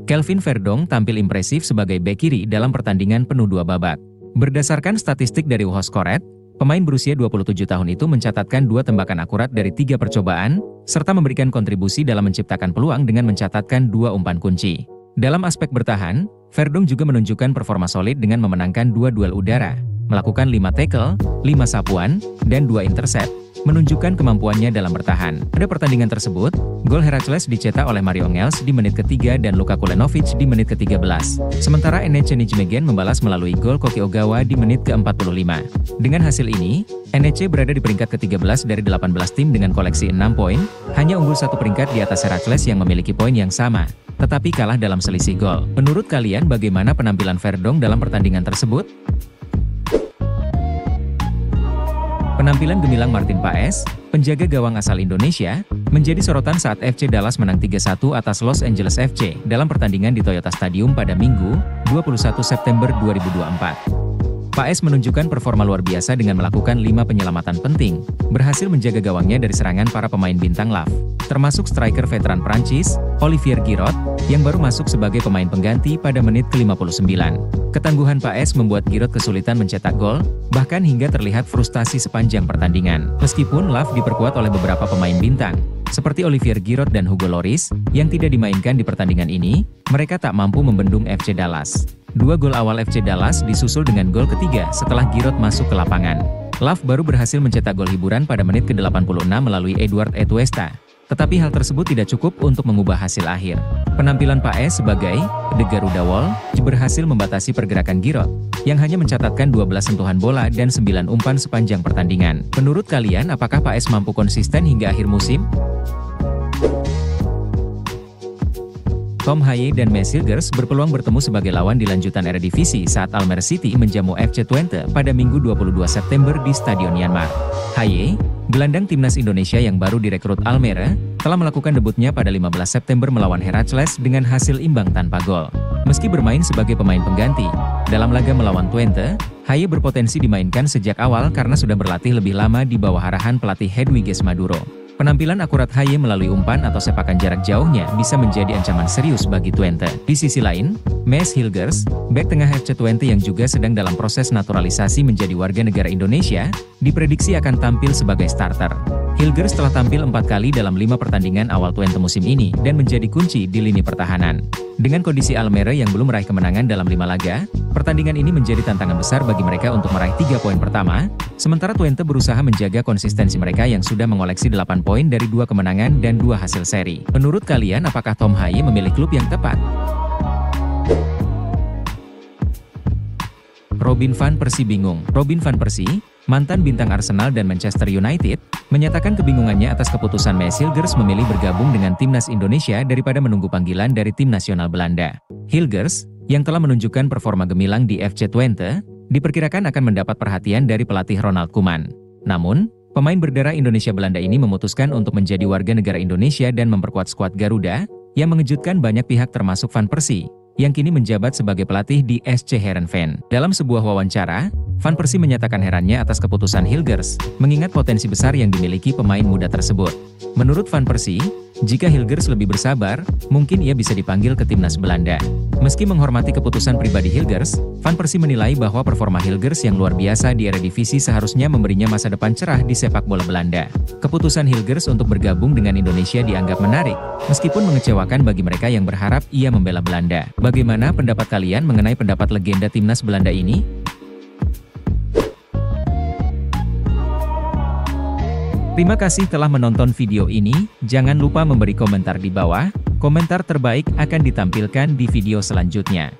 Kelvin Verdonk tampil impresif sebagai bek kiri dalam pertandingan penuh 2 babak. Berdasarkan statistik dari WhoScored, pemain berusia 27 tahun itu mencatatkan 2 tembakan akurat dari 3 percobaan, serta memberikan kontribusi dalam menciptakan peluang dengan mencatatkan 2 umpan kunci. Dalam aspek bertahan, Verdonk juga menunjukkan performa solid dengan memenangkan 2 duel udara, melakukan 5 tackle, 5 sapuan, dan 2 intercept, menunjukkan kemampuannya dalam bertahan. Pada pertandingan tersebut, gol Heracles dicetak oleh Mario Ngels di menit ke-3 dan Luka Kulenovic di menit ke-13. Sementara NEC Nijmegen membalas melalui gol Koki Ogawa di menit ke-45. Dengan hasil ini, NEC berada di peringkat ke-13 dari 18 tim dengan koleksi 6 poin, hanya unggul 1 peringkat di atas Heracles yang memiliki poin yang sama, tetapi kalah dalam selisih gol. Menurut kalian bagaimana penampilan Verdonk dalam pertandingan tersebut? Penampilan gemilang Martin Paes, penjaga gawang asal Indonesia, menjadi sorotan saat FC Dallas menang 3-1 atas Los Angeles FC dalam pertandingan di Toyota Stadium pada Minggu, 21 September 2024. Paes menunjukkan performa luar biasa dengan melakukan 5 penyelamatan penting, berhasil menjaga gawangnya dari serangan para pemain bintang LAV, termasuk striker veteran Prancis, Olivier Giroud, yang baru masuk sebagai pemain pengganti pada menit ke-59. Ketangguhan Paes membuat Giroud kesulitan mencetak gol, bahkan hingga terlihat frustasi sepanjang pertandingan. Meskipun LAV diperkuat oleh beberapa pemain bintang, seperti Olivier Giroud dan Hugo Lloris, yang tidak dimainkan di pertandingan ini, mereka tak mampu membendung FC Dallas. 2 gol awal FC Dallas disusul dengan gol ketiga setelah Giroud masuk ke lapangan. LAV baru berhasil mencetak gol hiburan pada menit ke-86 melalui Edouard Atuesta. Tetapi hal tersebut tidak cukup untuk mengubah hasil akhir. Penampilan Paes sebagai The Garuda Wall berhasil membatasi pergerakan Giroud, yang hanya mencatatkan 12 sentuhan bola dan 9 umpan sepanjang pertandingan. Menurut kalian apakah Paes mampu konsisten hingga akhir musim? Tom Haye dan Maes Hilgers berpeluang bertemu sebagai lawan di lanjutan Eredivisie saat Almere City menjamu FC Twente pada Minggu 22 September di Stadion Myanmar. Haye, gelandang timnas Indonesia yang baru direkrut Almere, telah melakukan debutnya pada 15 September melawan Heracles dengan hasil imbang tanpa gol. Meski bermain sebagai pemain pengganti, dalam laga melawan Twente, Haye berpotensi dimainkan sejak awal karena sudah berlatih lebih lama di bawah arahan pelatih Hedwiges Maduro. Penampilan akurat Haye melalui umpan atau sepakan jarak jauhnya bisa menjadi ancaman serius bagi Twente. Di sisi lain, Maes Hilgers, bek tengah FC Twente yang juga sedang dalam proses naturalisasi menjadi warga negara Indonesia, diprediksi akan tampil sebagai starter. Hilgers telah tampil 4 kali dalam 5 pertandingan awal Twente musim ini dan menjadi kunci di lini pertahanan. Dengan kondisi Almere yang belum meraih kemenangan dalam 5 laga, pertandingan ini menjadi tantangan besar bagi mereka untuk meraih 3 poin pertama, sementara Twente berusaha menjaga konsistensi mereka yang sudah mengoleksi 8 poin dari 2 kemenangan dan 2 hasil seri. Menurut kalian apakah Tom Haye memilih klub yang tepat? Robin van Persie bingung. Robin van Persie, mantan bintang Arsenal dan Manchester United, menyatakan kebingungannya atas keputusan Maes Hilgers memilih bergabung dengan timnas Indonesia daripada menunggu panggilan dari tim nasional Belanda. Hilgers, yang telah menunjukkan performa gemilang di FC Twente, diperkirakan akan mendapat perhatian dari pelatih Ronald Koeman. Namun, pemain berdarah Indonesia Belanda ini memutuskan untuk menjadi warga negara Indonesia dan memperkuat skuad Garuda, yang mengejutkan banyak pihak termasuk Van Persie, yang kini menjabat sebagai pelatih di SC Heerenveen. Dalam sebuah wawancara, Van Persie menyatakan herannya atas keputusan Hilgers, mengingat potensi besar yang dimiliki pemain muda tersebut. Menurut Van Persie, jika Hilgers lebih bersabar, mungkin ia bisa dipanggil ke timnas Belanda. Meski menghormati keputusan pribadi Hilgers, Van Persie menilai bahwa performa Hilgers yang luar biasa di Eredivisie seharusnya memberinya masa depan cerah di sepak bola Belanda. Keputusan Hilgers untuk bergabung dengan Indonesia dianggap menarik, meskipun mengecewakan bagi mereka yang berharap ia membela Belanda. Bagaimana pendapat kalian mengenai pendapat legenda timnas Belanda ini? Terima kasih telah menonton video ini, jangan lupa memberi komentar di bawah, komentar terbaik akan ditampilkan di video selanjutnya.